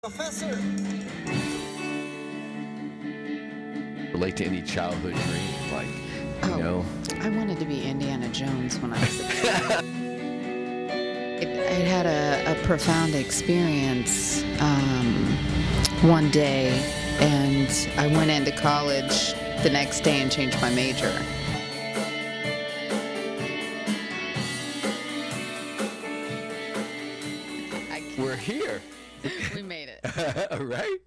Professor. Relate to any childhood dream, like, you know? I wanted to be Indiana Jones when I was a kid. It had a profound experience one day, and I went into college the next day and changed my major. We're here. We made it. Right?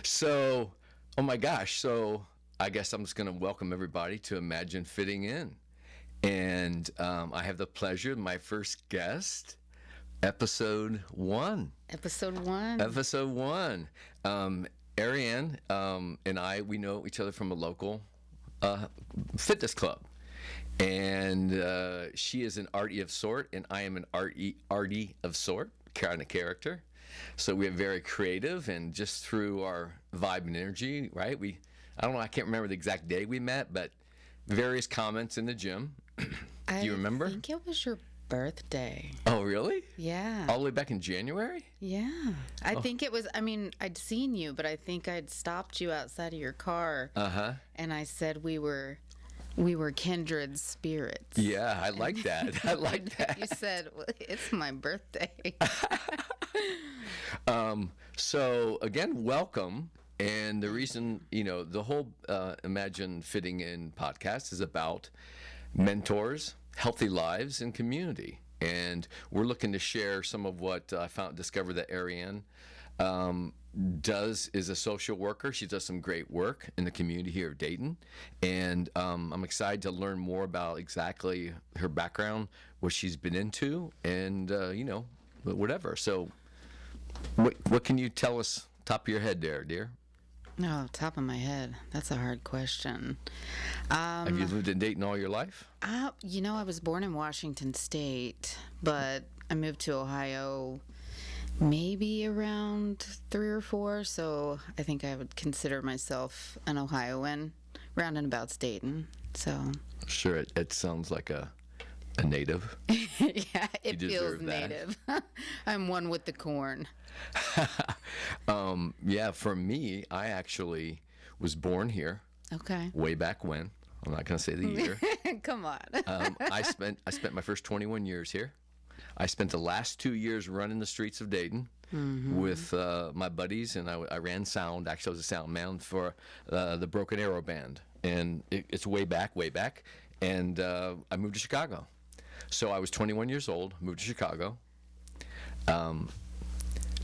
So, oh my gosh. So I guess I'm just going to welcome everybody to Imagine Fitting In. And I have the pleasure of my first guest, episode 1. Episode 1. Episode 1. Arianne and I, we know each other from a local fitness club. And she is an arty of sort, and I am an arty of sort, kind of character. So we are very creative, and just through our vibe and energy, right? I don't know, I can't remember the exact day we met, but various comments in the gym. Do you remember? I think it was your birthday. Oh, really? Yeah. All the way back in January? Yeah. I think it was, I'd seen you, but I think I'd stopped you outside of your car. Uh-huh. And I said we were kindred spirits. Yeah, I like that. I like that. You said, well, it's my birthday. So, again, welcome. And the reason, the whole Imagine Fitting In podcast is about mentors, healthy lives, and community. And we're looking to share some of what I discovered that Arianne is a social worker. She does some great work in the community here of Dayton. And I'm excited to learn more about exactly her background, what she's been into, and, whatever. So what can you tell us top of your head there, dear? No, top of my head. That's a hard question. Have you lived in Dayton all your life? I was born in Washington State, but I moved to Ohio maybe around 3 or 4, so I think I would consider myself an Ohioan, round and about Dayton. So sure, it sounds like a native. Yeah, it feels native. I'm one with the corn. Yeah, for me, I actually was born here. Okay. Way back when. I'm not going to say the year. Come on. I spent my first 21 years here. I spent the last 2 years running the streets of Dayton with my buddies, and I ran sound. Actually, I was a sound man for the Broken Arrow Band, and it's way back. And I moved to Chicago. So I was 21 years old, moved to Chicago.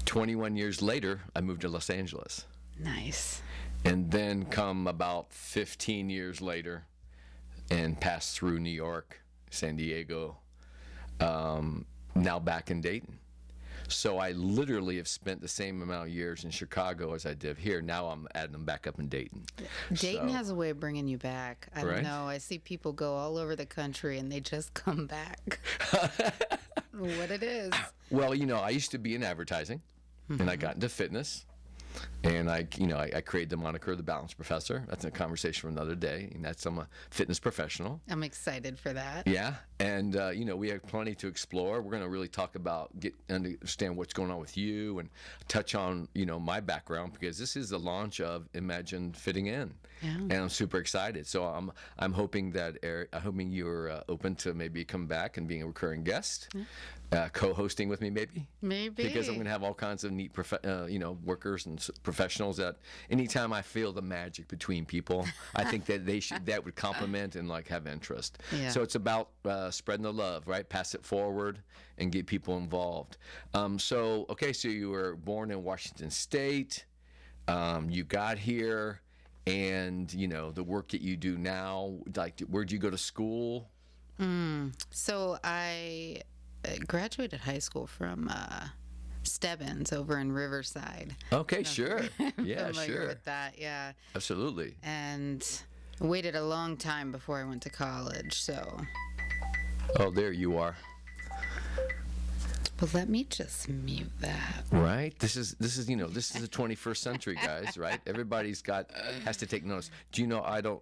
21 years later, I moved to Los Angeles. Nice. And then come about 15 years later and passed through New York, San Diego, now back in Dayton. So I literally have spent the same amount of years in Chicago as I did here. Now I'm adding them back up in Dayton. Dayton has a way of bringing you back. I don't know. I see people go all over the country and they just come back. What it is. Well, I used to be in advertising, and I got into fitness. And I created the moniker the Balance Professor. That's a conversation for another day. And I'm a fitness professional. I'm excited for that. Yeah, and we have plenty to explore. We're going to really talk about understand what's going on with you and touch on my background, because this is the launch of Imagine Fitting In, and I'm super excited. So I'm hoping that you're open to maybe come back and being a recurring guest. Co-hosting with me, maybe, because I'm going to have all kinds of neat, workers and professionals that anytime I feel the magic between people, I think that that would complement and have interest. Yeah. So it's about spreading the love, right? Pass it forward and get people involved. So you were born in Washington State. You got here, and the work that you do now. Where'd you go to school? So I graduated high school from Stebbins over in Riverside. Okay, sure. Yeah, Familiar with that, yeah. Absolutely. And waited a long time before I went to college, so. Oh, there you are. Well, let me just mute that. Right. This is the 21st century, guys. Right. Everybody's has to take notice. Do you know I don't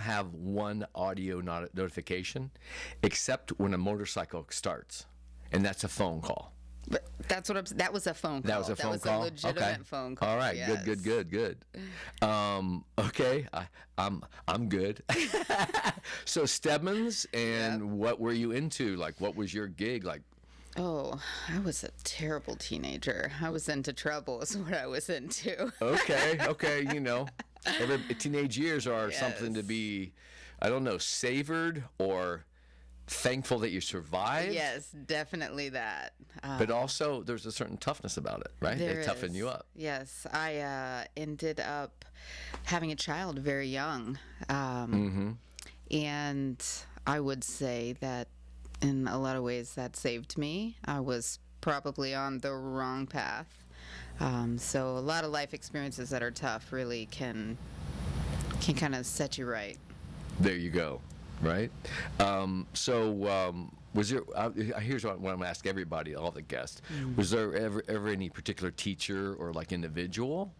have one audio notification except when a motorcycle starts, and that's a phone call. But That's what that was a phone call. That was a phone call? That was a legitimate phone call. All right, yes. good. Okay, I'm good. So Stebbins, and what were you into? Like, what was your gig? Like, oh, I was a terrible teenager. I was into trouble is what I was into. okay, you know, teenage years are something to be, I don't know, savored or thankful that you survived. Yes, definitely that. But also, there's a certain toughness about it, right? They toughen you up. Yes, I ended up having a child very young, and I would say that in a lot of ways that saved me. I was probably on the wrong path. So a lot of life experiences that are tough really can kind of set you right. There you go. Right. Was there? Here's what I'm going to ask everybody, all the guests. Was there ever any particular teacher or like individual?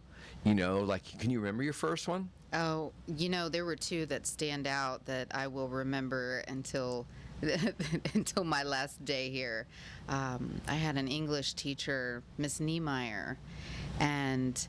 You know, like, can you remember your first one? Oh, you know, there were two that stand out that I will remember until my last day here. I had an English teacher, Miss Niemeyer, and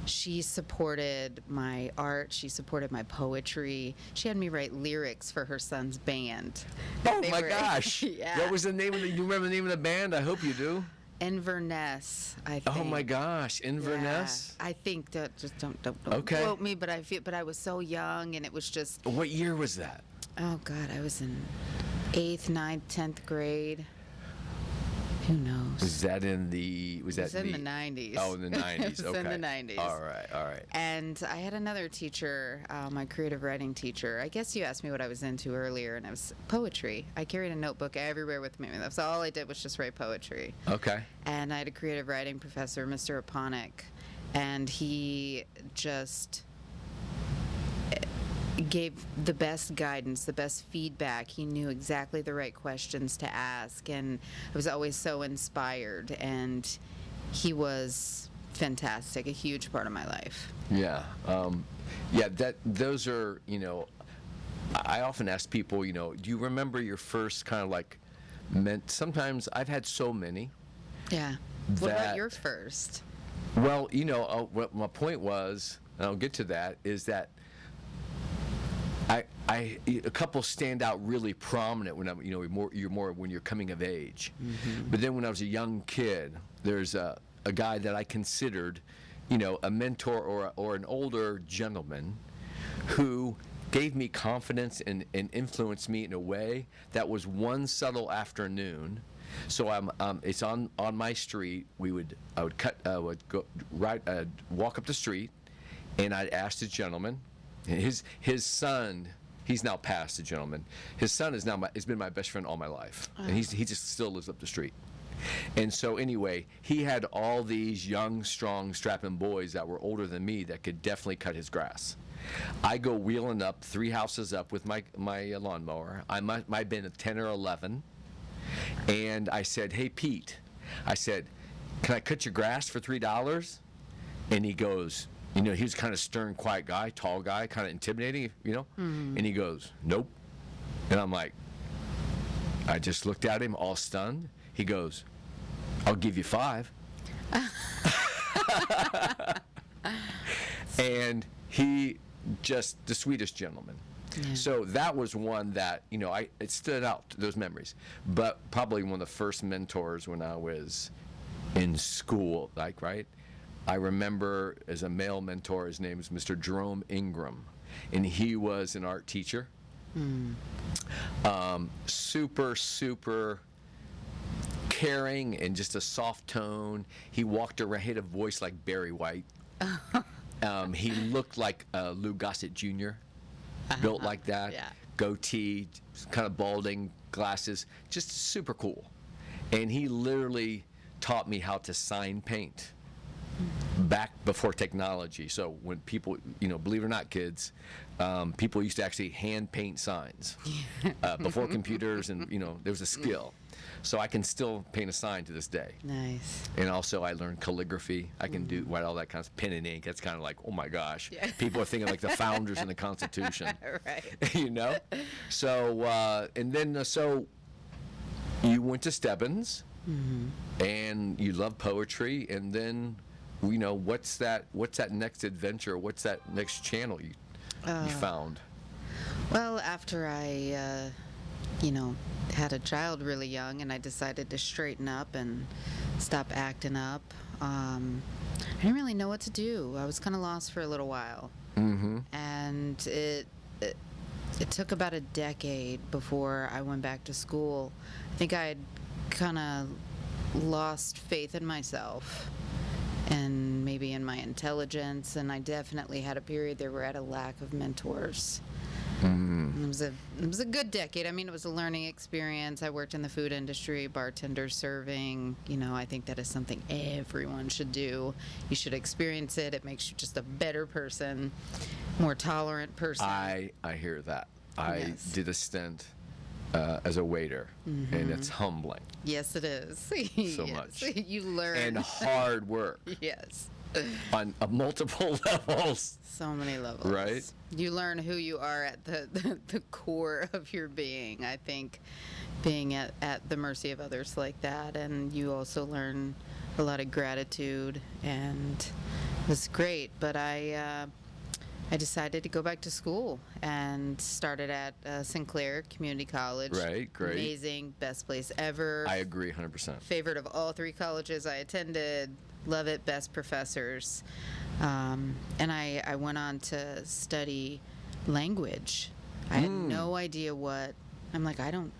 she supported my art. She supported my poetry. She had me write lyrics for her son's band. Oh my gosh! Yeah. What was the name of the? Do you remember the name of the band? I hope you do. Inverness, I think. Oh my gosh, Inverness. Yeah, I think that just don't Okay. quote me, but I was so young, and it was just. What year was that? Oh God, I was in 8th, 9th, 10th grade. Who knows? Was that in the? Was that in the 90s? Oh, in the 90s. It was okay. in the 90s. All right. And I had another teacher, my creative writing teacher. I guess you asked me what I was into earlier, and it was poetry. I carried a notebook everywhere with me. That's all I did was just write poetry. Okay. And I had a creative writing professor, Mr. Aponic, and he just gave the best guidance, the best feedback. He knew exactly the right questions to ask, and I was always so inspired, and he was fantastic, a huge part of my life. Yeah. Those are, you know, I often ask people, you know, do you remember your first kind of like, sometimes I've had so many. Yeah. What about your first? Well, you know, what my point was, and I'll get to that, is that a couple stand out really prominent when you're more when you're coming of age. Mm-hmm. But then when I was a young kid, there's a guy that I considered, you know, a mentor or an older gentleman who gave me confidence and influenced me in a way that was one subtle afternoon. So it's on my street. I would walk up the street, and I'd ask the gentleman. His son, he's now passed, the gentleman. His son has been my best friend all my life, and he just still lives up the street. And so anyway, he had all these young, strong, strapping boys that were older than me that could definitely cut his grass. I go wheeling up 3 houses up with my lawnmower. I might have been 10 or 11, and I said, "Hey Pete," I said, "can I cut your grass for $3?" And he goes. You know, he was kind of stern, quiet guy, tall guy, kind of intimidating, you know? Mm-hmm. And he goes, "Nope." And I'm like, I just looked at him all stunned. He goes, "I'll give you 5. And he just, the sweetest gentleman. Yeah. So that was one that, you know, it stood out, those memories. But probably one of the first mentors when I was in school, like, right? I remember as a male mentor, his name was Mr. Jerome Ingram, and he was an art teacher. Super, super caring and just a soft tone. He walked around, he had a voice like Barry White. He looked like Lou Gossett Jr., built like that, goatee, kind of balding, glasses, just super cool. And he literally taught me how to sign paint. Back before technology. So when people, you know, believe it or not, kids, people used to actually hand paint signs before computers, and, you know, there was a skill. So I can still paint a sign to this day. Nice. And also I learned calligraphy. I can write all that kind of pen and ink. That's kind of like, oh my gosh. Yeah. People are thinking like the founders in the Constitution. Right. You know? So, and then, so you went to Stebbins. and you love poetry, and then, what's that next adventure? What's that next channel you found? Well, after I, had a child really young, and I decided to straighten up and stop acting up, I didn't really know what to do. I was kind of lost for a little while. And it took about a decade before I went back to school. I think I had kind of lost faith in myself and maybe in my intelligence, and I definitely had a period there where I had a lack of mentors. It was a good decade. I mean, it was a learning experience. I worked in the food industry, bartender, serving. I think that is something everyone should do. You should experience it. It makes you just a better person, more tolerant person. I hear that. I Yes. did a stint as a waiter, and it's humbling. Yes, it is. So Yes. much. You learn. And hard work Yes. on multiple levels. So many levels. Right. You learn who you are at the core of your being, I think, being at the mercy of others like that. And you also learn a lot of gratitude, and it was great. But I decided to go back to school and started at Sinclair Community College. Right, great. Amazing, best place ever. I agree 100%. Favorite of all three colleges I attended. Love it, best professors. And I went on to study language. I had no idea what. I'm like, I don't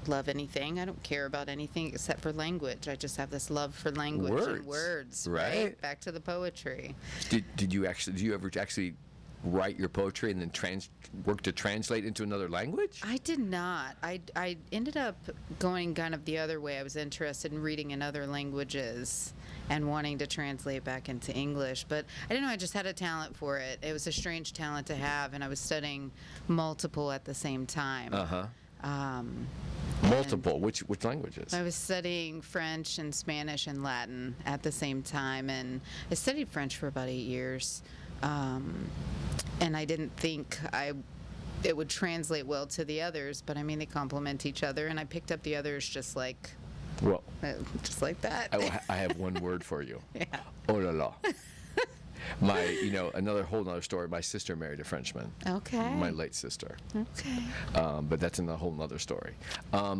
love anything. I don't care about anything except for language. I just have this love for language and words. Right. Back to the poetry. Did you ever actually write your poetry and then work to translate into another language? I did not. I ended up going kind of the other way. I was interested in reading in other languages and wanting to translate back into English. But I didn't know, I just had a talent for it. It was a strange talent to have, and I was studying multiple at the same time. Multiple. Which languages? I was studying French and Spanish and Latin at the same time, and I studied French for about 8 years. And I didn't think it would translate well to the others, but I mean, they complement each other, and I picked up the others just like that. I have one word for you. Yeah. Oh la la. Another whole other story. My sister married a Frenchman. Okay. My late sister. Okay. But that's a whole nother story.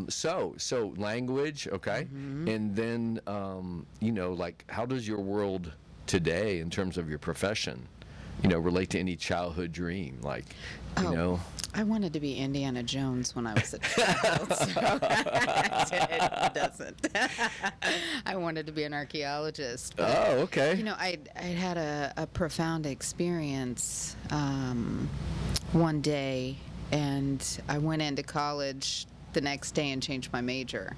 So language, okay, and then how does your world today, in terms of your profession, relate to any childhood dream? I wanted to be Indiana Jones when I was a child, so it doesn't. I wanted to be an archaeologist. But, Oh, okay. I had a profound experience one day, and I went into college the next day and changed my major.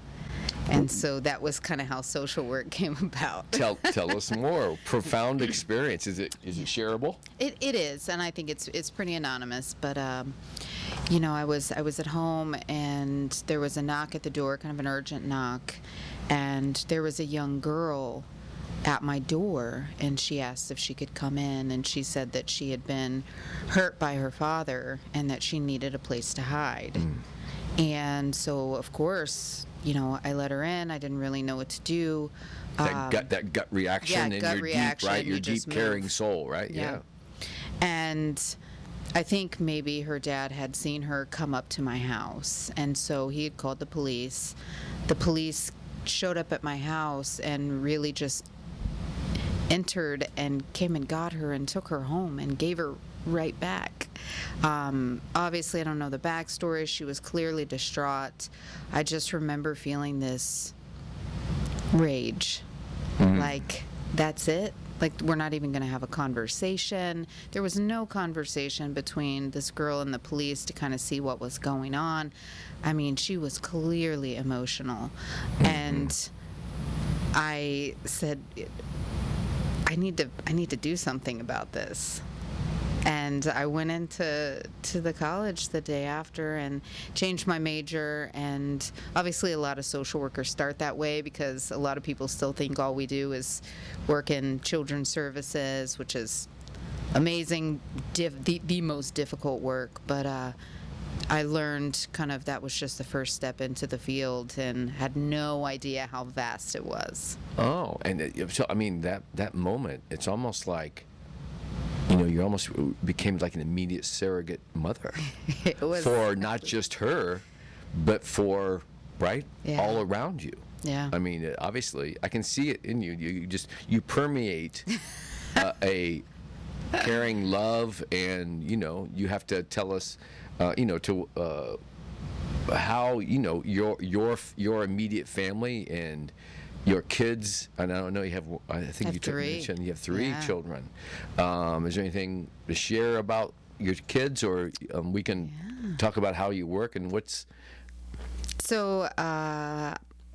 And so that was kind of how social work came about. Tell us more. Profound experience. Is it shareable? It is, and I think it's pretty anonymous. But I was at home, and there was a knock at the door, kind of an urgent knock, and there was a young girl at my door, and she asked if she could come in, and she said that she had been hurt by her father and that she needed a place to hide. And so, of course, I let her in. I didn't really know what to do. That gut reaction in gut your reaction, deep, right? Your you deep just caring move. soul, right? Yeah. And I think maybe her dad had seen her come up to my house, and so he had called the police. The police showed up at my house and really just entered and came and got her and took her home and gave her right back. Obviously, I don't know the backstory. She was clearly distraught. I just remember feeling this rage. Like, that's it? Like, we're not even going to have a conversation. There was no conversation between this girl and the police to kind of see what was going on. I mean, she was clearly emotional. And I said, I need to do something about this. And I went into the college the day after and changed my major. And obviously a lot of social workers start that way because a lot of people still think all we do is work in children's services, which is amazing, the most difficult work. But I learned kind of that was just the first step into the field, and had no idea how vast it was. Oh, and so I mean that moment, it's almost like, you know, you almost became like an immediate surrogate mother It was for not just her, but for Yeah. all around you. Yeah. I mean, obviously, I can see it in you. You permeate a caring love, and you know, you have to tell us, you know, to how, you know, your immediate family and your kids. And I don't know, you have, I think you mentioned you have 3 Yeah. children. Is there anything to share about your kids, or we can talk about how you work and what's. So,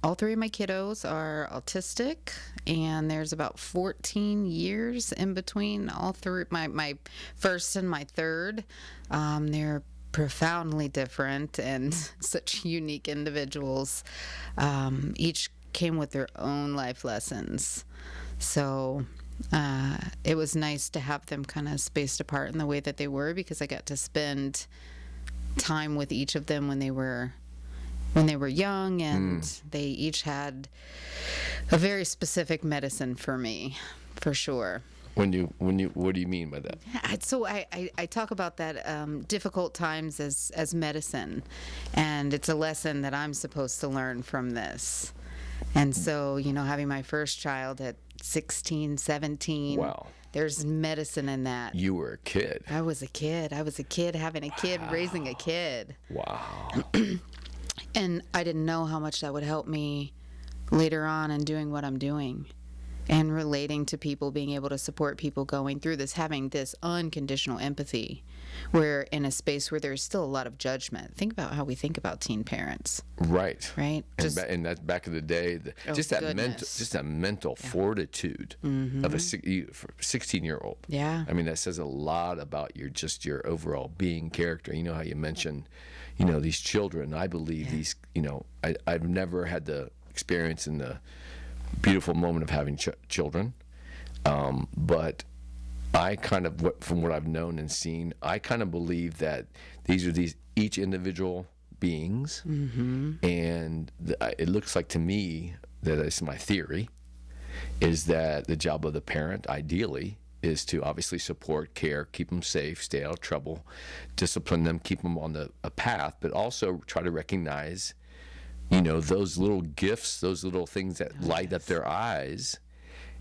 all 3 of my kiddos are autistic, and there's about 14 years in between all 3. My first and my third, they're profoundly different and such unique individuals. Each came with their own life lessons. So it was nice to have them kind of spaced apart in the way that they were, because I got to spend time with each of them when they were young, and they each had a very specific medicine for me, for sure. What do you mean by that? So I talk about that difficult times as medicine, and it's a lesson that I'm supposed to learn from this. And so, you know, having my first child at 16, 17, Wow. there's medicine in that. You were a kid. I was a kid having a kid, raising a kid. Wow. And I didn't know how much that would help me later on in doing what I'm doing, and relating to people, being able to support people going through this, having this unconditional empathy. We're in a space where there's still a lot of judgment. Think about how we think about teen parents. Right. Right. And that's back in the day. Just that mental fortitude of a 16-year-old. Yeah. I mean, that says a lot about your overall being, character. You know how you mentioned, you know, these children. I believe these. You know, I've never had the experience in the beautiful moment of having children, but I kind of, from what I've known and seen, I kind of believe that these are each individual beings, and it looks like to me, that is my theory, is that the job of the parent, ideally, is to obviously support, care, keep them safe, stay out of trouble, discipline them, keep them on a path, but also try to recognize, you know, those little gifts, those little things that light up their eyes,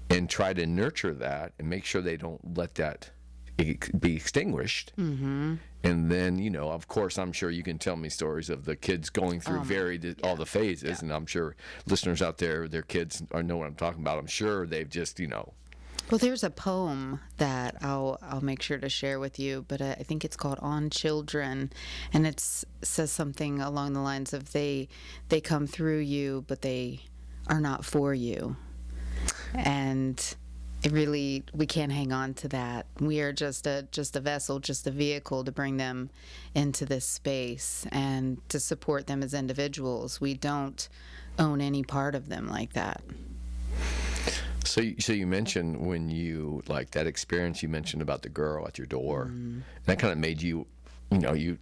and try to nurture that and make sure they don't let that be extinguished. And then, you know, of course, I'm sure you can tell me stories of the kids going through all the phases, and I'm sure listeners out there, their kids know what I'm talking about. I'm sure they've just, you know. Well, there's a poem that I'll make sure to share with you, but I think it's called "On Children," and it says something along the lines of they come through you, but they are not for you. And it really, we can't hang on to that. We are just a vessel, just a vehicle to bring them into this space and to support them as individuals. We don't own any part of them like that. So you mentioned when you, like that experience you mentioned about the girl at your door, that kind of made you, you know, you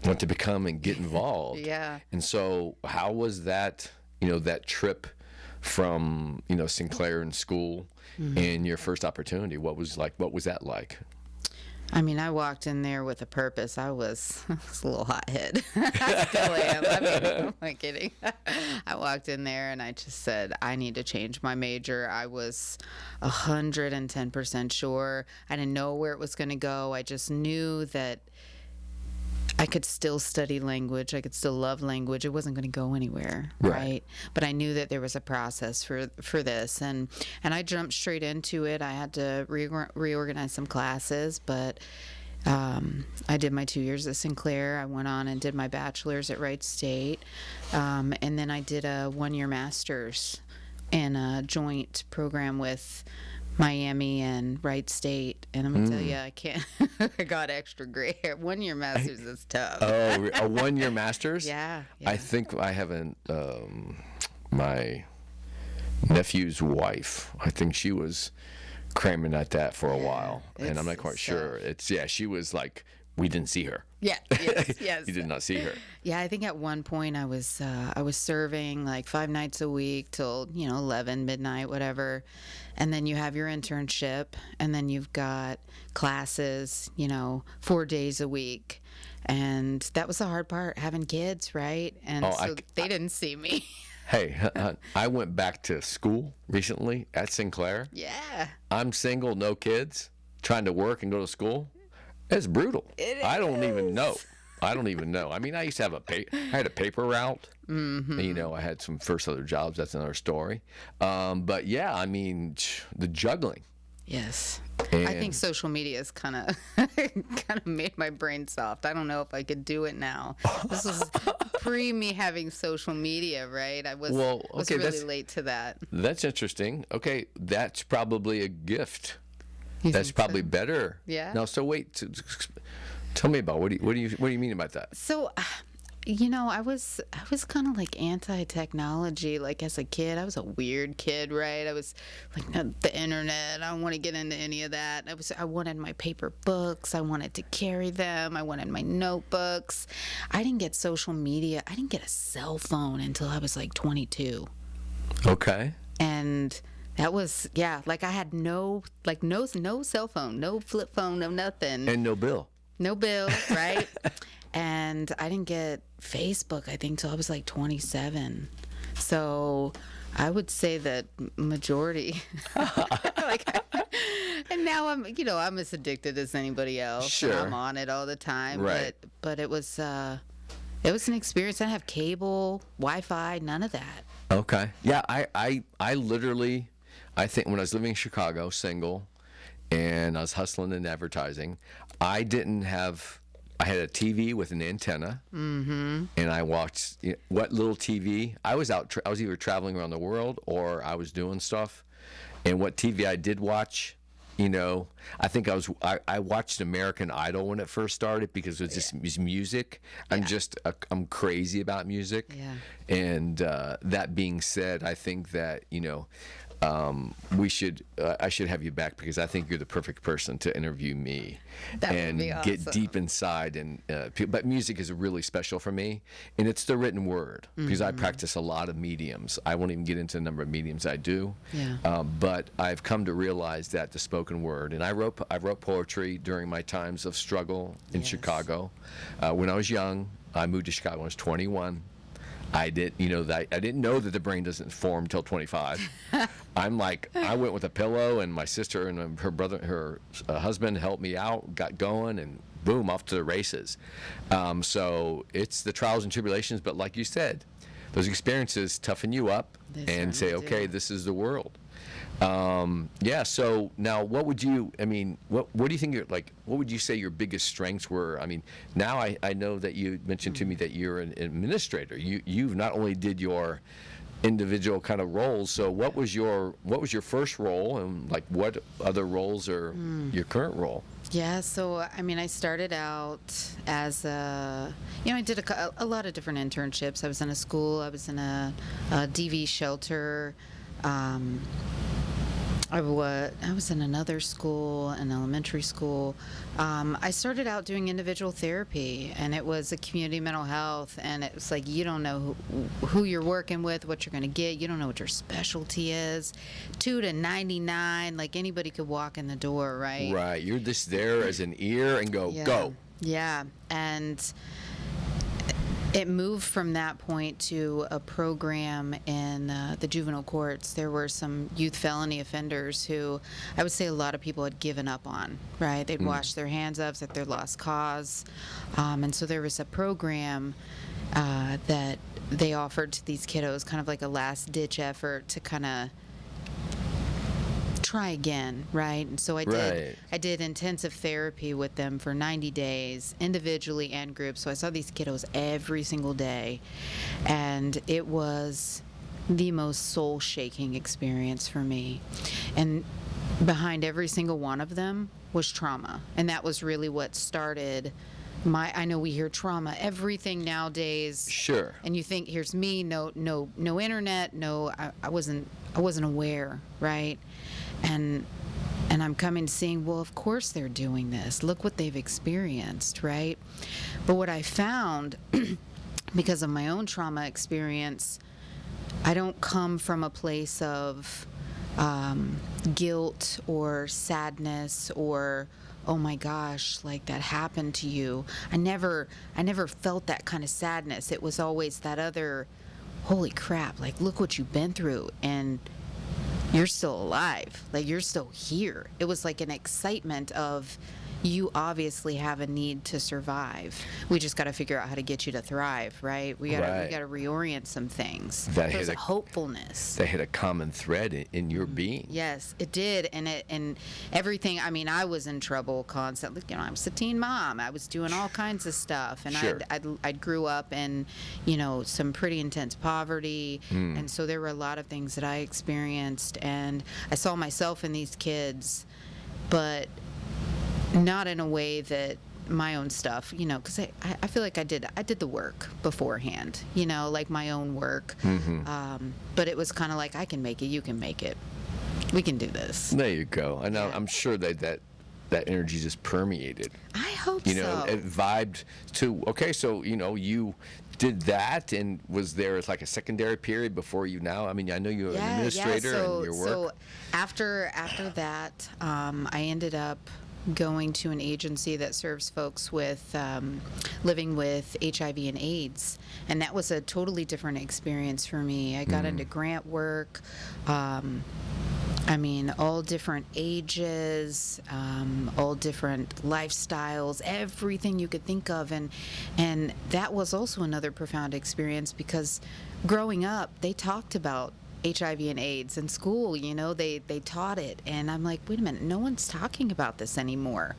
want to become and get involved. Yeah. And so how was that, you know, that trip from, you know, Sinclair in school and your first opportunity? What was that like? I mean, I walked in there with a purpose. I was a little hothead. I still am. I mean, I'm not kidding. I walked in there and I just said, I need to change my major. I was 110% sure. I didn't know where it was going to go. I just knew that I could still study language. I could still love language. It wasn't going to go anywhere, right? But I knew that there was a process for this, and I jumped straight into it. I had to reorganize some classes, but I did my 2 years at Sinclair. I went on and did my bachelor's at Wright State, and then I did a 1-year master's in a joint program with Miami and Wright State, and I'm gonna tell you, I can't. I got extra gray hair. 1-year master's is tough. Oh, a 1-year master's? Yeah. I think I haven't. My nephew's wife, I think she was cramming at that for a while, and I'm not quite sure. She was like we didn't see her. Yeah. Yes. Yes. You did not see her. Yeah, I think at one point I was serving like 5 nights a week till 11 midnight, whatever, and then you have your internship, and then you've got classes, 4 days a week, and that was the hard part, having kids, right? And they didn't see me. Hey, I went back to school recently at Sinclair. Yeah. I'm single, no kids, trying to work and go to school. It's brutal. I don't even know. I mean, I used to have I had a paper route. Mm-hmm. I had some first other jobs. That's another story. But yeah, I mean, the juggling. Yes. And I think social media has kind of made my brain soft. I don't know if I could do it now. This was pre me having social media, right? I was really late to that. That's interesting. Okay, that's probably a gift. That's probably better. Yeah. Now, so wait. Tell me about what do you mean about that? So, I was kind of like anti-technology. Like as a kid, I was a weird kid, right? I was like, no, the internet. I don't want to get into any of that. I wanted my paper books. I wanted to carry them. I wanted my notebooks. I didn't get social media. I didn't get a cell phone until I was like 22. Okay. And that was, like I had no cell phone, no flip phone, no nothing. And no bill. No bill, right? And I didn't get Facebook, I think, till I was like 27. So I would say that majority. And now I'm as addicted as anybody else. Sure. I'm on it all the time. Right. But it was an experience. I didn't have cable, Wi-Fi, none of that. Okay. Yeah, I literally, I think when I was living in Chicago, single, and I was hustling in advertising, I had a TV with an antenna, and I watched what little TV. I was either traveling around the world or I was doing stuff, and what TV I did watch, I think I watched American Idol when it first started because it was just music. I'm crazy about music. Yeah. And that being said, I think that I should have you back because I think you're the perfect person to interview me would be awesome. Get deep inside. And but music is really special for me, and it's the written word because I practice a lot of mediums. I won't even get into the number of mediums I do. Yeah. But I've come to realize that the spoken word, and I wrote poetry during my times of struggle in Chicago. When I was young, I moved to Chicago when I was 21. I didn't know that the brain doesn't form till 25. I went with a pillow, and my sister and her husband helped me out, got going, and boom, off to the races. So it's the trials and tribulations, but like you said, those experiences toughen you up and say, okay, this is the world. So now what would you think what would you say your biggest strengths were? I mean, now I know that you mentioned to me that you're an administrator. You've not only did your individual kind of roles, so what was your first role, and like what other roles are your current role? Yeah, so I started out as I did a lot of different internships. I was in a school, I was in a DV shelter. I was in another school, an elementary school. I started out doing individual therapy, and it was a community mental health, and it was like you don't know who you're working with, what you're going to get. You don't know what your specialty is. 2 to 99, like anybody could walk in the door, right? Right. You're just there as an ear and go. Yeah, and it moved from that point to a program in the juvenile courts. There were some youth felony offenders who I would say a lot of people had given up on, right? They'd washed their hands of, that they're lost cause. And so there was a program that they offered to these kiddos, kind of like a last-ditch effort to kind of try again, right? And so I did intensive therapy with them for 90 days, individually and groups. So I saw these kiddos every single day, and it was the most soul-shaking experience for me. And behind every single one of them was trauma, and that was really what started I know we hear trauma, everything nowadays. Sure. And you think, here's me, no internet, I wasn't aware, right? And and I'm coming to seeing, well, of course they're doing this. Look what they've experienced, right? But what I found, because of my own trauma experience, I don't come from a place of guilt or sadness or, oh my gosh, like that happened to you. I never felt that kind of sadness. It was always that other, holy crap, like look what you've been through, and you're still alive, like you're still here. It was like an excitement of, you obviously have a need to survive. We just got to figure out how to get you to thrive, right? We got to reorient some things. There's a hopefulness. That hit a common thread in your being. Yes, it did, and everything. I mean, I was in trouble constantly. You know, I was a teen mom. I was doing all kinds of stuff, and Sure. I grew up in, you know, some pretty intense poverty, and so there were a lot of things that I experienced, and I saw myself in these kids, but not in a way that my own stuff, you know, because I feel like I did the work beforehand, you know, like my own work. But it was kind of like, I can make it, you can make it, we can do this. There you go. And I'm sure that energy just permeated. I hope you know, so. It vibed to, okay, so, you know, you did that, and was there like a secondary period before you now? I mean, I know you're an administrator and your work. So after that, I ended up going to an agency that serves folks with living with HIV and AIDS, and that was a totally different experience for me. I got into grant work. I mean, all different ages, all different lifestyles, everything you could think of, and that was also another profound experience, because growing up, they talked about HIV and AIDS in school, you know, they taught it, and I'm like, wait a minute, no one's talking about this anymore.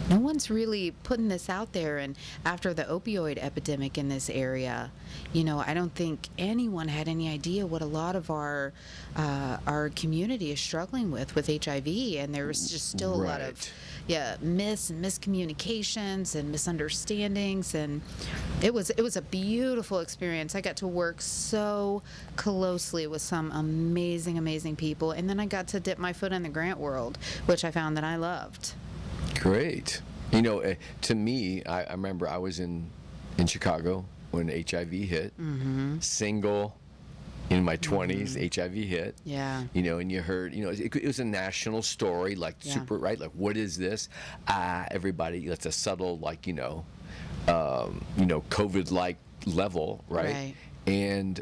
No one's really putting this out there. And after the opioid epidemic in this area, you know, I don't think anyone had any idea what a lot of our community is struggling with HIV, and there was just still a lot of myths and miscommunications and misunderstandings, and it was a beautiful experience. I got to work so closely with some amazing people, and then I got to dip my foot in the grant world, which I found that I loved. Great. You know, to me, I remember I was in Chicago when HIV hit, single, in my 20s, HIV hit. Yeah. You know, and you heard, you know, it was a national story, like super, right? Like, what is this? Everybody, that's a subtle, like, COVID-like level, right? And,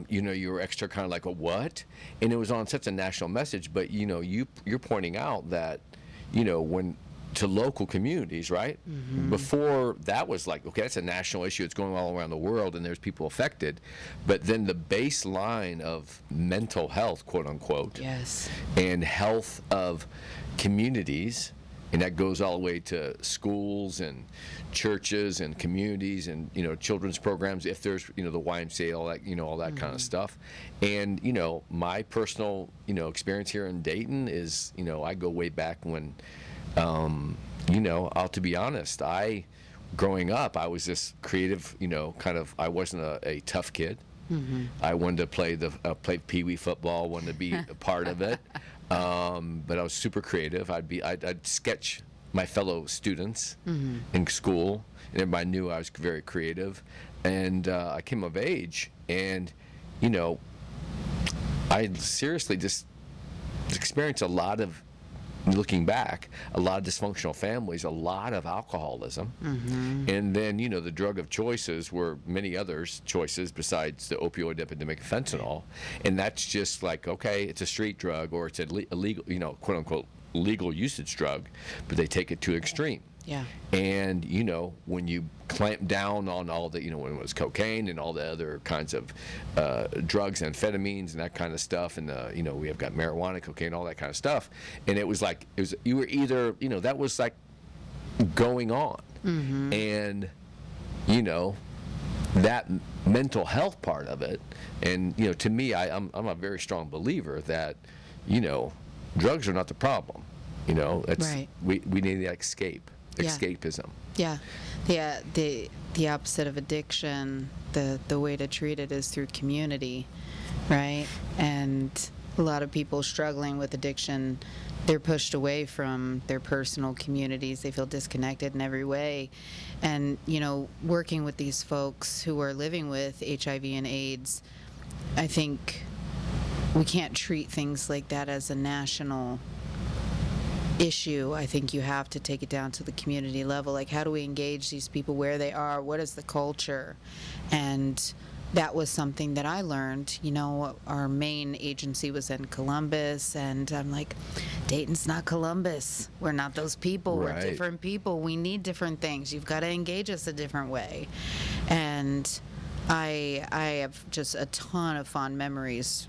you know, you were extra kind of like, a what? And it was on such a national message, but, you know, you're pointing out that, you know, when to local communities, right? Before that was like, okay, that's a national issue. It's going all around the world, and there's people affected. But then the baseline of mental health, quote unquote, and health of communities, and that goes all the way to schools and churches and communities and, you know, children's programs, if there's, you know, the YMCA, all that, you know, all that kind of stuff. And, you know, my personal, you know, experience here in Dayton is, you know, I go way back when, you know, to be honest, growing up, I was this creative, you know, kind of, I wasn't a tough kid. I wanted to play Pee Wee football, wanted to be a part of it. But I was super creative. I'd sketch my fellow students in school, and everybody knew I was very creative. And I came of age, and, you know, I seriously just experienced a lot of, looking back, a lot of dysfunctional families, a lot of alcoholism. And then, you know, the drug of choices were many others choices besides the opioid epidemic, fentanyl. And that's just like, okay, it's a street drug, or it's a legal, you know, quote unquote, legal usage drug, but they take it to extreme. And, you know, when you clamp down on all the, you know, when it was cocaine and all the other kinds of drugs, amphetamines and that kind of stuff, and, you know, we have got marijuana, cocaine, all that kind of stuff. And it was like, you were either, you know, that was like going on. And, you know, that mental health part of it, and, you know, to me, I'm a very strong believer that, you know, drugs are not the problem. You know, it's we need that escapism. The opposite of addiction, the way to treat it is through community, right? And a lot of people struggling with addiction, they're pushed away from their personal communities. They feel disconnected in every way. And, working with these folks who are living with HIV and AIDS, I think we can't treat things like that as a national issue. I think you have to take it down to the community level. Like, how do we engage these people where they are? What is the culture? And that was something that I learned. Our main agency was in Columbus, and I'm like, Dayton's not Columbus. We're not those people. Right. We're different people. We need different things. You've got to engage us a different way. And I have just a ton of fond memories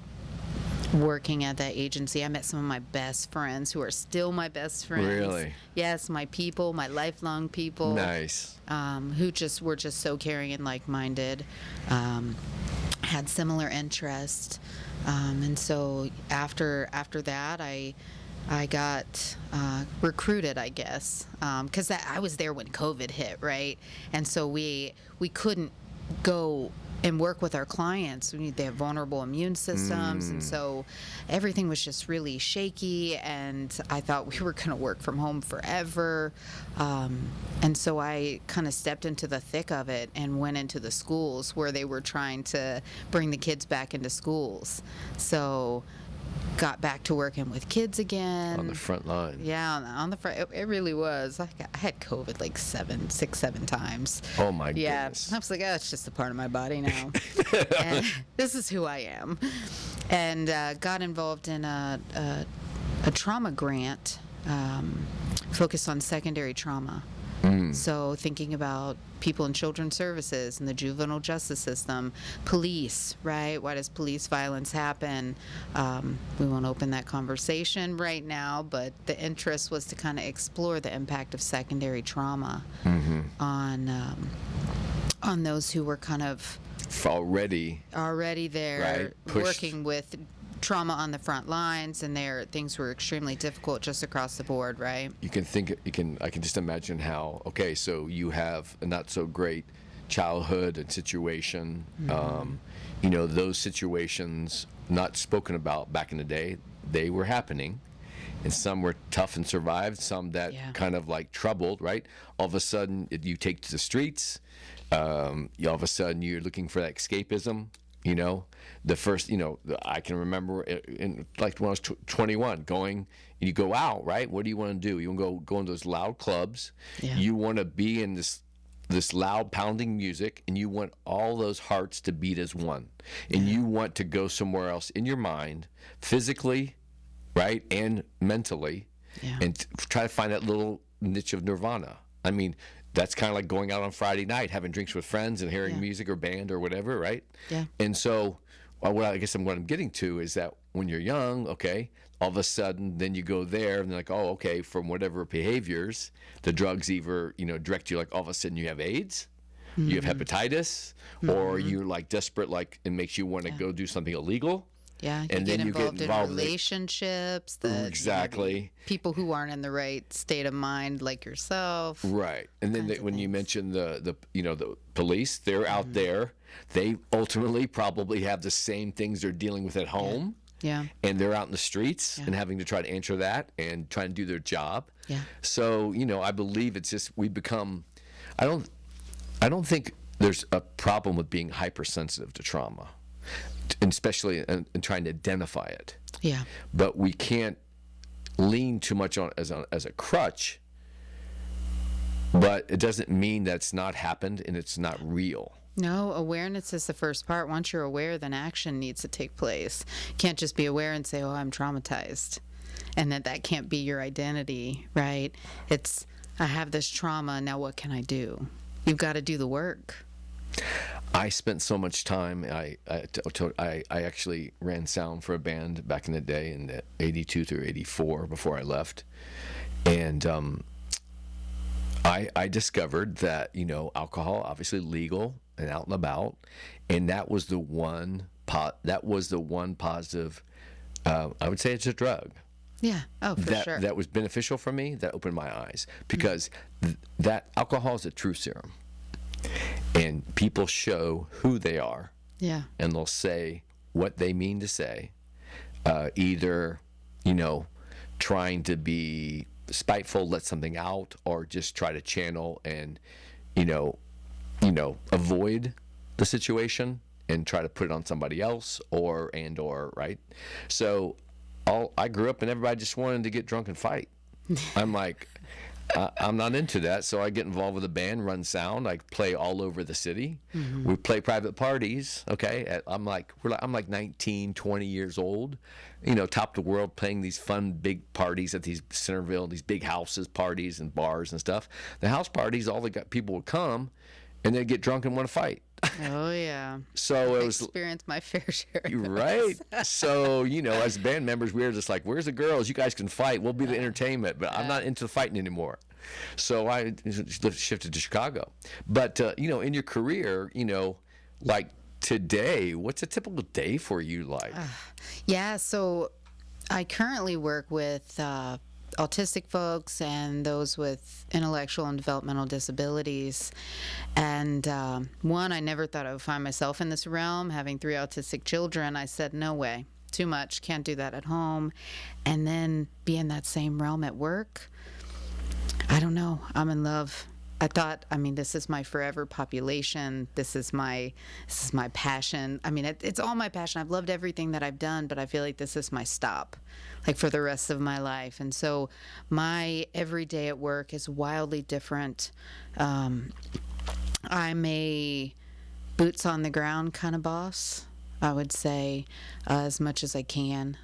working at that agency. I met some of my best friends who are still my best friends. Really? Yes, my people, my lifelong people. Nice. Who were just so caring and like-minded, had similar interests. And so after that, I got recruited, I guess, because I was there when COVID hit, right? And so we couldn't go and work with our clients. They have vulnerable immune systems, and so everything was just really shaky, and I thought we were going to work from home forever. And so I kind of stepped into the thick of it and went into the schools where they were trying to bring the kids back into schools. So got back to working with kids again. On the front line. Yeah, on the front. It really was. I had COVID like 7 times. Oh, my goodness. Yeah. I was like, oh, it's just a part of my body now. And this is who I am. And got involved in a trauma grant focused on secondary trauma. So thinking about people in children's services and the juvenile justice system, police, right? Why does police violence happen? We won't open that conversation right now, but the interest was to kind of explore the impact of secondary trauma on those who were kind of already there, right, working with trauma on the front lines, and things were extremely difficult just across the board, right? I can just imagine how, okay, so you have a not so great childhood and situation. Those situations not spoken about back in the day, they were happening. And some were tough and survived, some that kind of like troubled, right? All of a sudden, you take to the streets. All of a sudden, you're looking for that escapism. The first, I can remember like when I was 21, going, and you go out, right? What do you want to do? You want to go into those loud clubs. Yeah. You want to be in this loud pounding music, and you want all those hearts to beat as one. And you want to go somewhere else in your mind, physically, right, and mentally, and try to find that little niche of nirvana. I mean, that's kind of like going out on Friday night, having drinks with friends and hearing music or band or whatever, right? Yeah. And so, what I'm getting to is that when you're young, okay, all of a sudden, then you go there and they're like, oh, okay, from whatever behaviors, the drugs either, direct you, like all of a sudden you have AIDS, you have hepatitis, or you're like desperate, like it makes you want to go do something illegal. Yeah, and then you get involved in relationships exactly. People who aren't in the right state of mind, like yourself. Right, and then when you mention the police, they're out there. They ultimately probably have the same things they're dealing with at home. Yeah. And they're out in the streets and having to try to answer that and try to do their job. Yeah. So I believe it's just we become. I don't think there's a problem with being hypersensitive to trauma. And especially in trying to identify it. Yeah. But we can't lean too much on as a crutch. But it doesn't mean that it's not happened and it's not real. No, awareness is the first part. Once you're aware, then action needs to take place. You can't just be aware and say, "Oh, I'm traumatized," and that can't be your identity, right? It's I have this trauma. Now, what can I do? You've got to do the work. I spent so much time. I actually ran sound for a band back in the day, in '82 through '84, before I left, and I discovered that alcohol, obviously legal and out and about, and that was the one positive. I would say it's a drug. Yeah. Oh, for sure. That was beneficial for me. That opened my eyes because that alcohol is a truth serum. And people show who they are. Yeah. And they'll say what they mean to say. either, you know, trying to be spiteful, let something out, or just try to channel and, you know, avoid the situation and try to put it on somebody else, or right. So I grew up and everybody just wanted to get drunk and fight. I'm like, I'm not into that, so I get involved with a band, run sound. I play all over the city. Mm-hmm. We play private parties. Okay, I'm like 19, 20 years old, you know, top of the world, playing these fun big parties at these Centerville, these big houses, parties and bars and stuff. The house parties, all the people would come, and they'd get drunk and want to fight. Oh yeah. So it was experienced my fair share. Of right. So, you know, as band members, we were just like, "Where's the girls? You guys can fight. We'll be the entertainment." But I'm not into fighting anymore. So I shifted to Chicago. But you know, in your career, you know, like today, what's a typical day for you like? Yeah. So I currently work with autistic folks and those with intellectual and developmental disabilities. And one, I never thought I would find myself in this realm. Having 3 autistic children, I said, no way, too much, can't do that at home. And then be in that same realm at work, I don't know, I'm in love. I thought, I mean, this is my forever population. This is my passion. I mean, it's all my passion. I've loved everything that I've done, but I feel like this is my stop, like for the rest of my life. And so my every day at work is wildly different. I'm a boots on the ground kind of boss, I would say, as much as I can.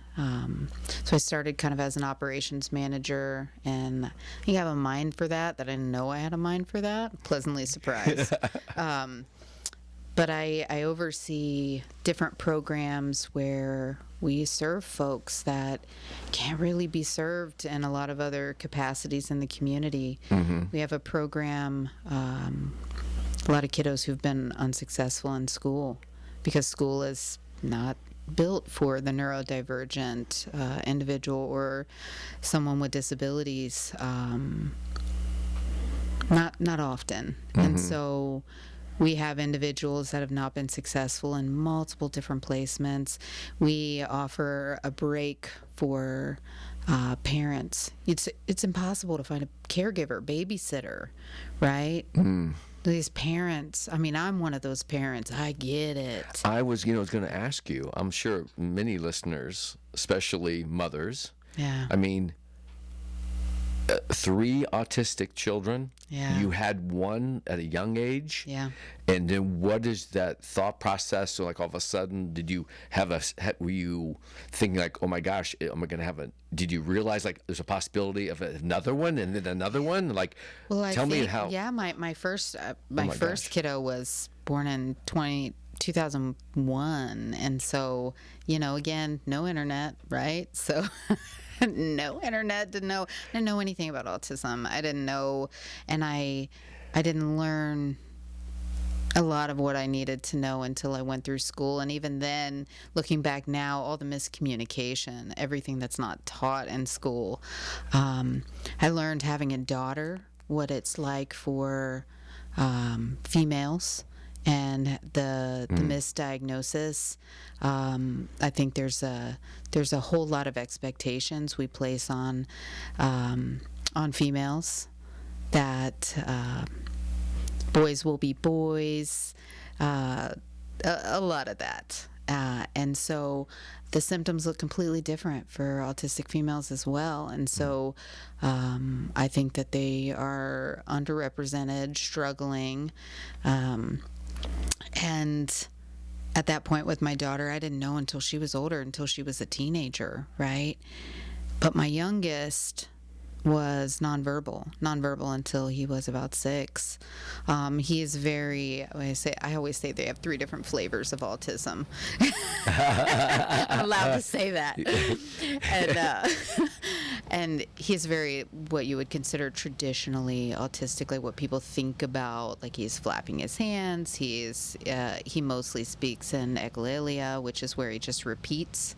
So I started kind of as an operations manager, and I think I have a mind for that I didn't know I had a mind for that. Pleasantly surprised. But I oversee different programs where we serve folks that can't really be served in a lot of other capacities in the community. Mm-hmm. We have a program, a lot of kiddos who've been unsuccessful in school because school is not built for the neurodivergent individual or someone with disabilities. Not often. Mm-hmm. And so we have individuals that have not been successful in multiple different placements. We offer a break for parents. It's impossible to find a caregiver, babysitter, right? Mm. These parents, I mean, I'm one of those parents. I get it. I was going to ask you, I'm sure many listeners, especially mothers, yeah. I mean, 3 autistic children. Yeah. You had one at a young age. Yeah. And then what is that thought process? So like all of a sudden, were you thinking like, oh my gosh, am I going to have did you realize like there's a possibility of another one and then another one? Like, well, tell me how. Yeah, my first kiddo was born in 2001. And so, again, no internet, right? So no internet, I didn't know anything about autism. I didn't know, and I didn't learn a lot of what I needed to know until I went through school. And even then, looking back now, all the miscommunication, everything that's not taught in school. I learned having a daughter, what it's like for females and the misdiagnosis. I think there's a whole lot of expectations we place on females that boys will be boys, a lot of that. And so the symptoms look completely different for autistic females as well. And so I think that they are underrepresented, struggling. And at that point with my daughter, I didn't know until she was older, until she was a teenager, right? But my youngest was nonverbal until he was about 6. He is I always say they have 3 different flavors of autism. I'm allowed to say that. And he's very, what you would consider traditionally autistic, like what people think about, like he's flapping his hands. He mostly speaks in echolalia, which is where he just repeats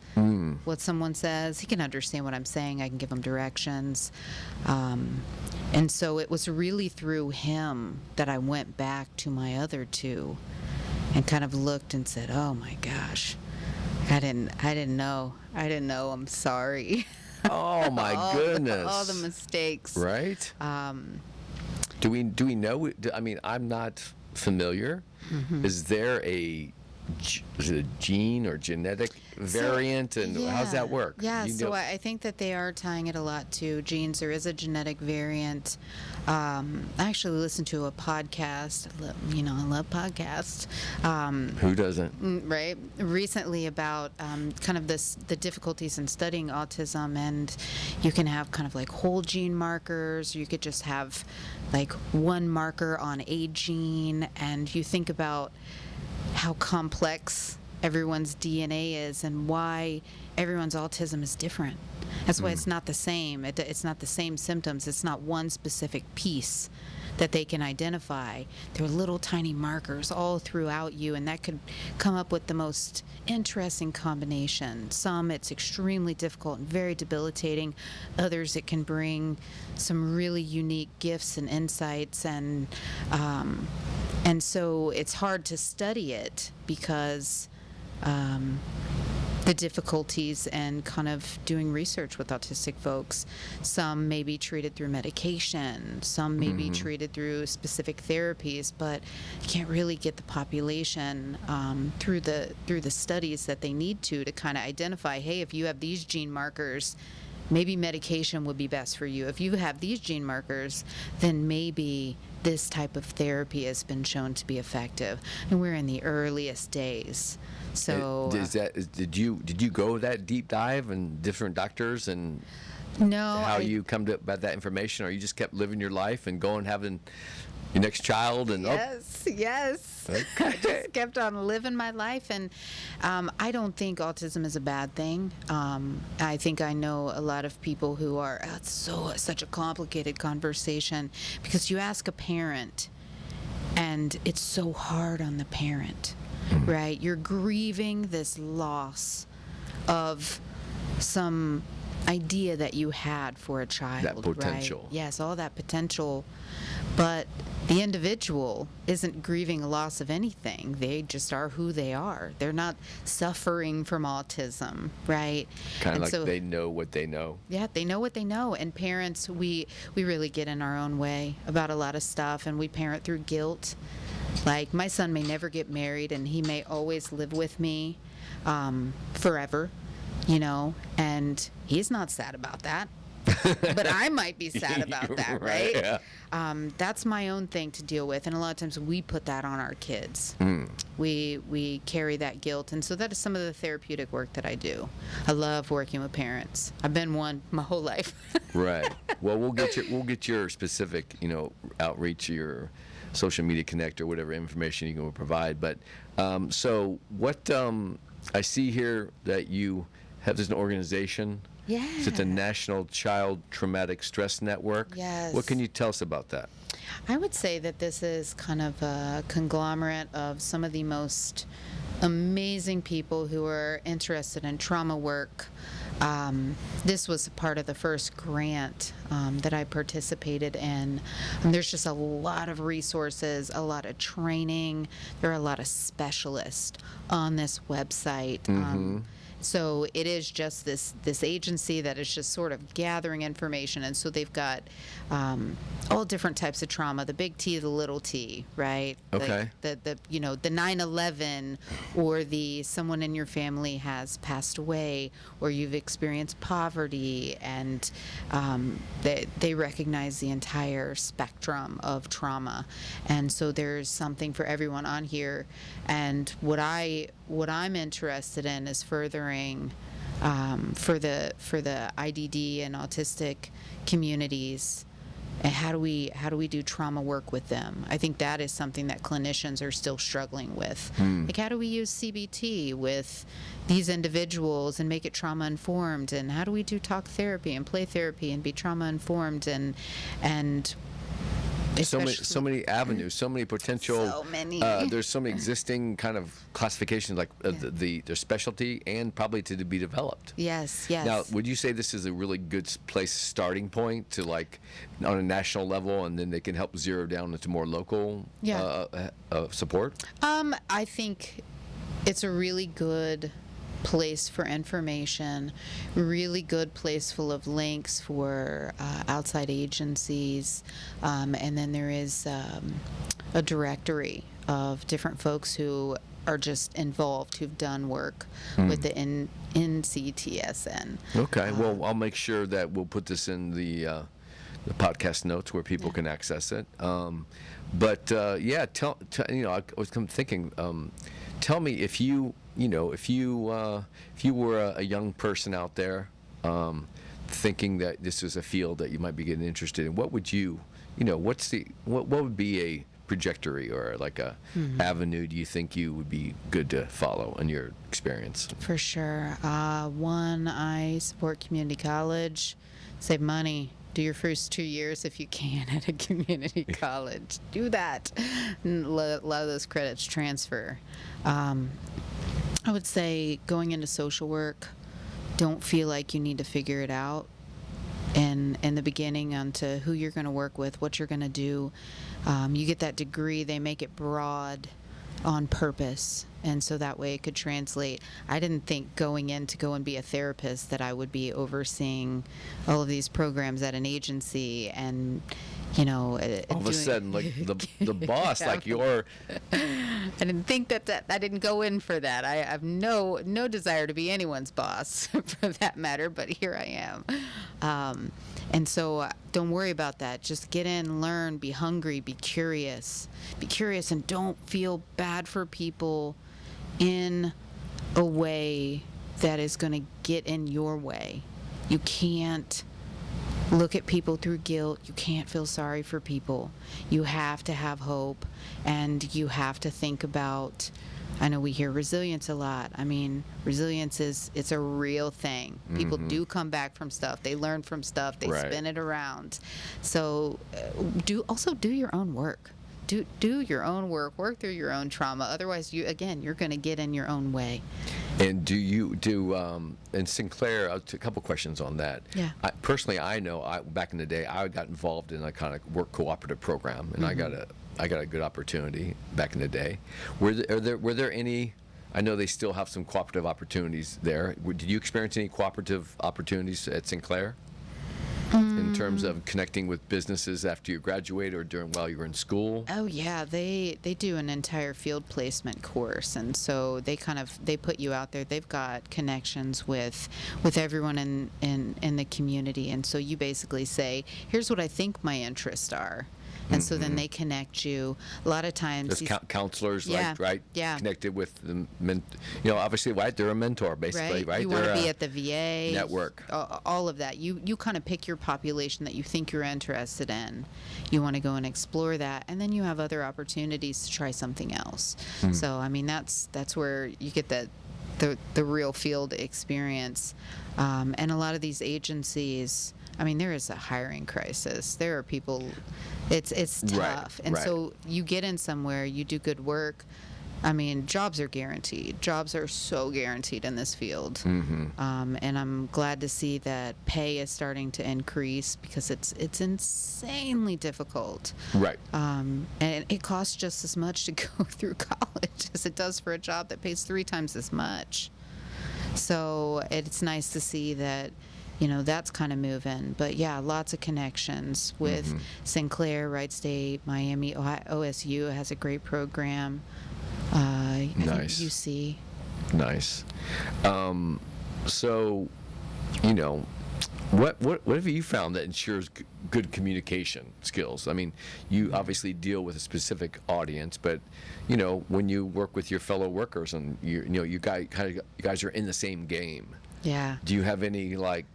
what someone says. He can understand what I'm saying. I can give him directions. And so it was really through him that I went back to my other 2 and kind of looked and said, oh my gosh, I didn't know. I'm sorry. Oh my goodness! All the mistakes. Right? Do we know? I mean, I'm not familiar. Is there is it a gene or genetic variant, and how does that work? Yeah, You so know- I think that they are tying it a lot to genes. There is a genetic variant. I actually listened to a podcast. I love podcasts. Who doesn't? Right, recently about kind of the difficulties in studying autism, and you can have kind of like whole gene markers. You could just have like one marker on a gene, and you think about how complex everyone's DNA is and why everyone's autism is different. That's why it's not the same. It's not the same symptoms. It's not one specific piece that they can identify. There are little tiny markers all throughout you, and that could come up with the most interesting combination. Some it's extremely difficult and very debilitating. Others it can bring some really unique gifts and insights, and so it's hard to study it because the difficulties and kind of doing research with autistic folks. Some may be treated through medication, some may be treated through specific therapies, but you can't really get the population through the studies that they need to kind of identify, hey, if you have these gene markers, maybe medication would be best for you. If you have these gene markers, then maybe this type of therapy has been shown to be effective. And we're in the earliest days. So did you go that deep dive and different doctors and no, you come to about that information, or you just kept living your life and going having your next child and yes. Okay. I just kept on living my life, and I don't think autism is a bad thing. I think I know a lot of people who are it's such a complicated conversation, because you ask a parent and it's so hard on the parent, right? You're grieving this loss of some idea that you had for a child, that potential. Right? Yes, all that potential. But the individual isn't grieving a loss of anything. They just are who they are. They're not suffering from autism, right? Kind of like so, they know what they know. Yeah, they know what they know. And parents, we really get in our own way about a lot of stuff, and we parent through guilt. Like, my son may never get married, and he may always live with me forever, and he's not sad about that. But I might be sad about that, right? Yeah. That's my own thing to deal with, and a lot of times we put that on our kids. We carry that guilt, and so that is some of the therapeutic work that I do. I love working with parents. I've been one my whole life. Right. Well, we'll get your specific, outreach, your social media connect, or whatever information you can provide. But so what I see here that you have this organization. Yeah. Is it the National Child Traumatic Stress Network? Yes. What can you tell us about that? I would say that this is kind of a conglomerate of some of the most amazing people who are interested in trauma work. This was part of the first grant that I participated in. And there's just a lot of resources, a lot of training. There are a lot of specialists on this website. So it is just this agency that is just sort of gathering information, and so they've got all different types of trauma, the big T, the little t, right? Okay. The 9/11, or someone in your family has passed away, or you've experienced poverty, and they recognize the entire spectrum of trauma, and so there's something for everyone on here. And what I'm interested in is furthering for the IDD and autistic communities, and how do we do trauma work with them? I think that is something that clinicians are still struggling with. Like, how do we use CBT with these individuals and make it trauma informed? And how do we do talk therapy and play therapy and be trauma informed? And so many avenues, so many potential. So many. There's so many existing kind of classifications, like their specialty, and probably to be developed. Yes. Now, would you say this is a really good place starting point to, like, on a national level, and then they can help zero down into more local support? I think it's a really good place for information, really good place full of links for outside agencies, and then there is a directory of different folks who are just involved, who've done work with the NCTSN. Okay. Well, I'll make sure that we'll put this in the podcast notes where people can access it. But yeah, I was thinking. Tell me if you were a young person out there, thinking that this is a field that you might be getting interested in. What would what would be a trajectory or like a avenue do you think you would be good to follow in your experience? For sure. One, I support community college. Save money. Do your first 2 years if you can at a community college. Do that. And a lot of those credits transfer. I would say going into social work, don't feel like you need to figure it out in the beginning onto who you're going to work with, what you're going to do. You get that degree, they make it broad on purpose, and so that way it could translate. I didn't think going in to go and be a therapist that I would be overseeing all of these programs at an agency and all of a sudden, like the boss, like you're. I didn't think that I didn't go in for that. I have no desire to be anyone's boss, for that matter. But here I am, and so don't worry about that. Just get in, learn, be hungry, be curious, and don't feel bad for people in a way that is going to get in your way. You can't look at people through guilt. You can't feel sorry for people. You have to have hope, and you have to think about, I know we hear resilience a lot. I mean, resilience it's a real thing. People do come back from stuff. They learn from stuff. They spin it around. So do your own work. Do your own work through your own trauma. Otherwise, you're going to get in your own way. And do you and Sinclair? A couple questions on that. Yeah. Personally, I know back in the day, I got involved in a kind of work cooperative program, and I got a good opportunity back in the day. Were there any? I know they still have some cooperative opportunities there. Did you experience any cooperative opportunities at Sinclair? In terms of connecting with businesses after you graduate or while you were in school? Oh yeah, they do an entire field placement course, and so they put you out there. They've got connections with everyone in the community, and so you basically say, here's what I think my interests are. And so then they connect you. A lot of times, there's counselors, right? Yeah. Connected with the obviously, right? They're a mentor, basically, right? You want to be at the VA network. All of that. You kind of pick your population that you think you're interested in. You want to go and explore that, and then you have other opportunities to try something else. So I mean, that's where you get the real field experience, and a lot of these agencies. I mean, there is a hiring crisis. There are people, it's tough. And so you get in somewhere, you do good work. I mean, jobs are guaranteed. Jobs are so guaranteed in this field. And I'm glad to see that pay is starting to increase because it's insanely difficult. Right. And it costs just as much to go through college as it does for a job that pays 3 times as much. So it's nice to see that that's kind of moving. But yeah, lots of connections with Sinclair, Wright State, Miami, Ohio, OSU has a great program. I think UC. Nice. So, what have you found that ensures good communication skills? I mean, you obviously deal with a specific audience, but when you work with your fellow workers and you guys are in the same game. Yeah. Do you have any I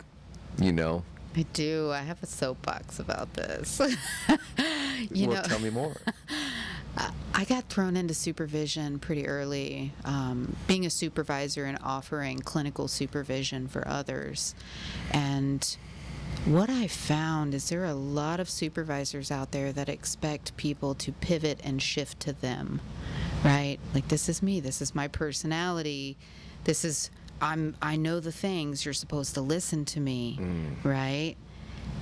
do. I have a soapbox about this. Tell me more. I got thrown into supervision pretty early, being a supervisor and offering clinical supervision for others. And what I found is there are a lot of supervisors out there that expect people to pivot and shift to them, right? Like, this is me, this is my personality, I know the things, you're supposed to listen to me, right?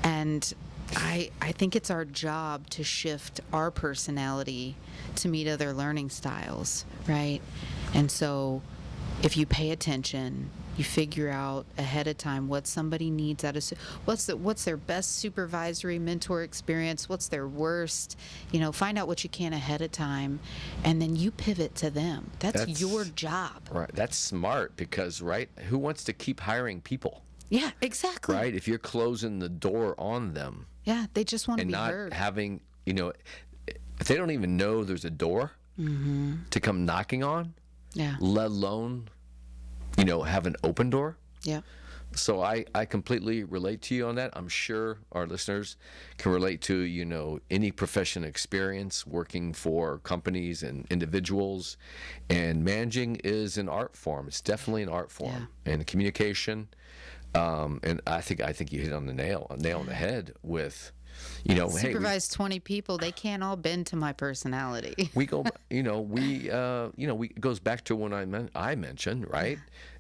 And I think it's our job to shift our personality to meet other learning styles, right? And so if you pay attention, you figure out ahead of time what somebody needs out of what's their best supervisory mentor experience, what's their worst, find out what you can ahead of time, and then you pivot to them. That's your job. Right. That's smart because, right, who wants to keep hiring people? Yeah, exactly. Right? If you're closing the door on them. Yeah, they just want to be heard. And not having, if they don't even know there's a door to come knocking on, let alone, have an open door. Yeah. So I completely relate to you on that. I'm sure our listeners can relate to, any professional experience working for companies and individuals. And managing is an art form. It's definitely an art form. Yeah. And communication. And I think you hit on the nail on the head with, supervise 20 people. They can't all bend to my personality. We go, it goes back to when I mentioned, right?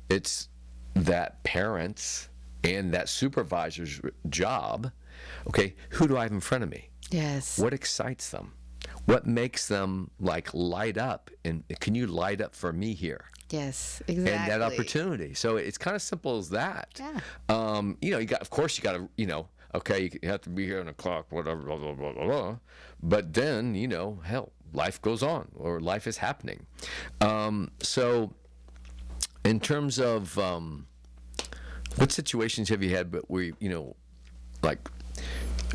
It's that parents and that supervisor's job. Okay, who do I have in front of me? Yes. What excites them? What makes them light up? And can you light up for me here? Yes, exactly. And that opportunity. So it's kind of simple as that. Yeah. You got to, okay, you have to be here on the clock, whatever, blah, blah, blah, blah, blah. But then, hell, life goes on, or life is happening. So in terms of what situations have you had, but where, like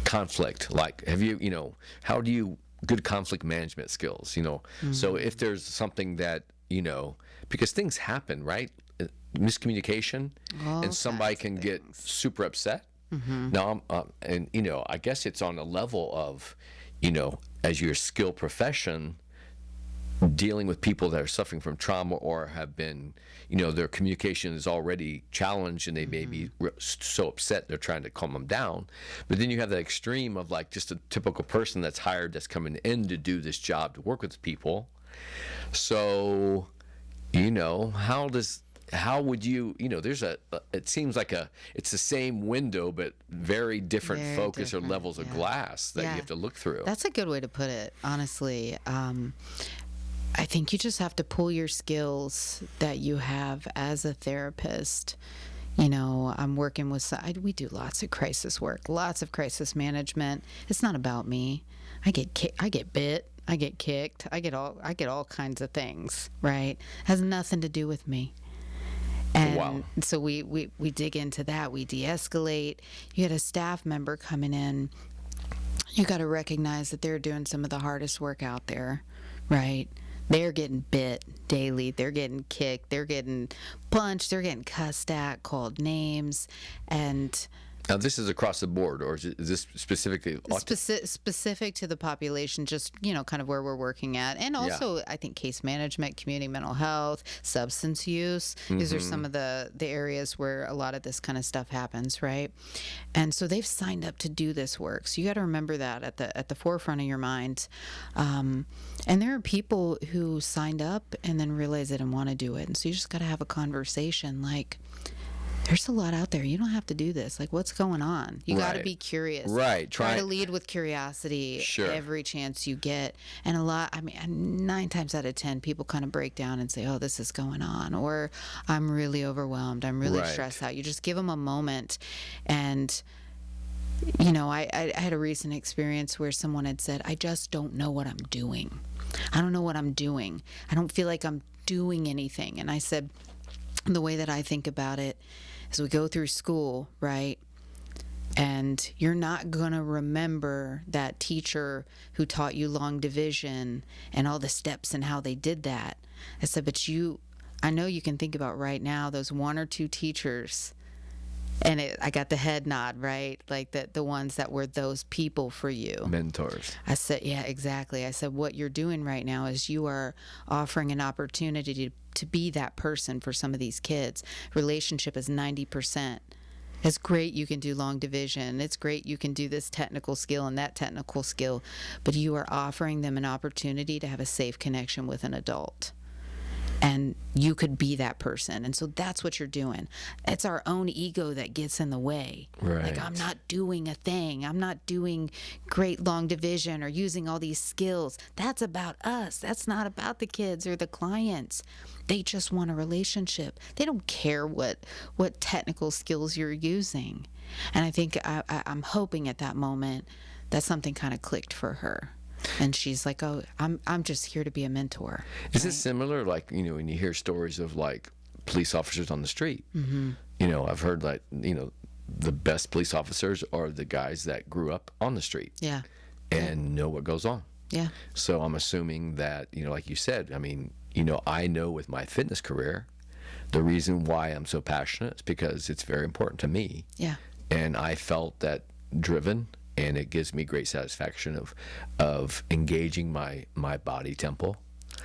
conflict, have you, how do you, good conflict management skills, So if there's something that, because things happen, right? Miscommunication, and somebody can get super upset. Now, I guess it's on a level of, as your skill profession, dealing with people that are suffering from trauma or have been, their communication is already challenged and they may be so upset they're trying to calm them down. But then you have the extreme of just a typical person that's hired, that's coming in to do this job, to work with people. So, how would you, it seems like it's the same window, but very different focus or levels of glass that you have to look through. That's a good way to put it, honestly. I think you just have to pull your skills that you have as a therapist. I'm working with, we do lots of crisis work, lots of crisis management. It's not about me. I get bit, I get kicked, I get all kinds of things, right? Has nothing to do with me. And so we dig into that. We de-escalate. You had a staff member coming in. You got to recognize that they're doing some of the hardest work out there, right? They're getting bit daily. They're getting kicked. They're getting punched. They're getting cussed at, called names. And now, this is across the board, or is this specifically specific to the population, just, kind of where we're working at. And also, I think case management, community mental health, substance use. These are some of the areas where a lot of this kind of stuff happens, right? And so they've signed up to do this work. So you got to remember that at the forefront of your mind. And there are people who signed up and then realize they didn't want to do it. And so you just got to have a conversation there's a lot out there. You don't have to do this. What's going on? You got to be curious. Right. Try to lead with curiosity every chance you get. And 9 times out of 10, people kind of break down and say, oh, this is going on. Or I'm really overwhelmed. I'm really stressed out. You just give them a moment. And, I had a recent experience where someone had said, I just don't know what I'm doing. I don't know what I'm doing. I don't feel like I'm doing anything. And I said, the way that I think about it is we go through school, right? And you're not going to remember that teacher who taught you long division and all the steps and how they did that. I said, but I know you can think about right now those 1 or 2 teachers. And I got the head nod, right? The ones that were those people for you. Mentors. I said, yeah, exactly. I said, what you're doing right now is you are offering an opportunity to be that person for some of these kids. Relationship is 90%. It's great you can do long division. It's great you can do this technical skill and that technical skill. But you are offering them an opportunity to have a safe connection with an adult. and you could be that person. And so that's what you're doing. It's our own ego that gets in the way. Right. Like, I'm not doing a thing. I'm not doing great long division or using all these skills. That's about us. That's not about the kids or the clients. They just want a relationship. They don't care what technical skills you're using. And I think I'm hoping at that moment that something kind of clicked for her. And she's like, oh, I'm just here to be a mentor. Is it similar, like, when you hear stories of, like, police officers on the street? Mm-hmm. I've heard that, the best police officers are the guys that grew up on the street. Yeah. And know what goes on. Yeah. So I'm assuming that, like you said, I mean, I know with my fitness career, the reason why I'm so passionate is because it's very important to me. Yeah. And I felt that driven, and it gives me great satisfaction of engaging my body temple.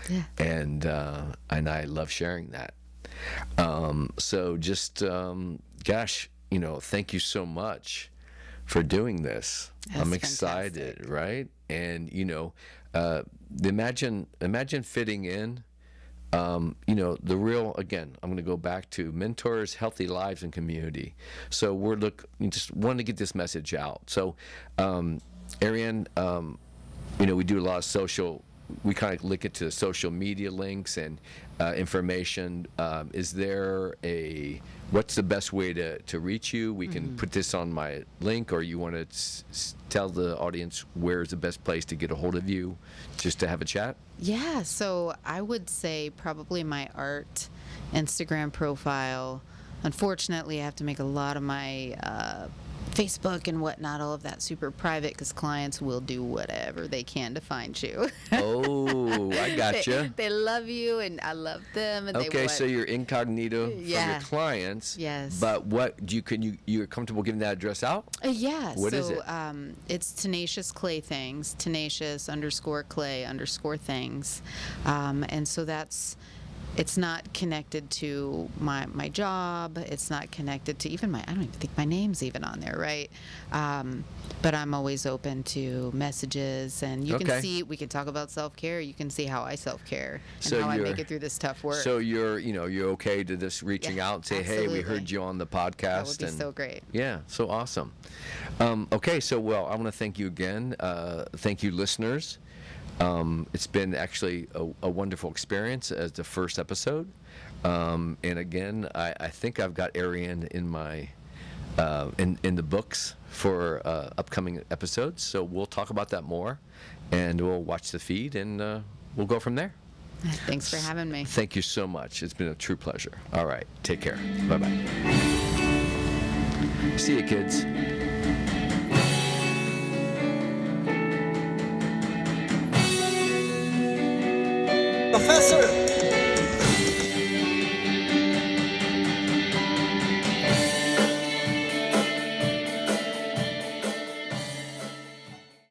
Yeah. And I love sharing that. So just, gosh, thank you so much for doing this. I'm excited, fantastic. Right? And, imagine fitting in. The real, again, I'm going to go back to mentors, healthy lives, and community. So just wanted to get this message out. So, Arianne, we do a lot of social, we kind of link it to social media links and information. Is there what's the best way to reach you? We can put this on my link, or you want to tell the audience where's the best place to get a hold of you just to have a chat? Yeah, so I would say probably my art Instagram profile. Unfortunately, I have to make a lot of my Facebook and whatnot, all of that super private, because clients will do whatever they can to find you. Oh, I gotcha. They love you, and I love them. And Okay, so you're incognito from Yeah. your clients. Yes. But you're comfortable giving that address out? Yeah. What is it? It's Tenacious Clay Things, Tenacious_Clay_Things. And so it's not connected to my job. It's not connected to even I don't even think my name's even on there, right? But I'm always open to messages, and you can see, we can talk about self-care. You can see how I self-care and how I make it through this tough work. So you're okay to just reaching out and say, absolutely. hey, we heard you on the podcast. That would be so great. Yeah, so awesome. Okay, so I want to thank you again. Thank you, listeners. It's been actually a wonderful experience as the first episode. And again, I think I've got Arianne in my in the books for upcoming episodes. So we'll talk about that more, and we'll watch the feed, and we'll go from there. Thanks for having me. Thank you so much. It's been a true pleasure. All right, take care. Bye-bye. See you, kids. Professor!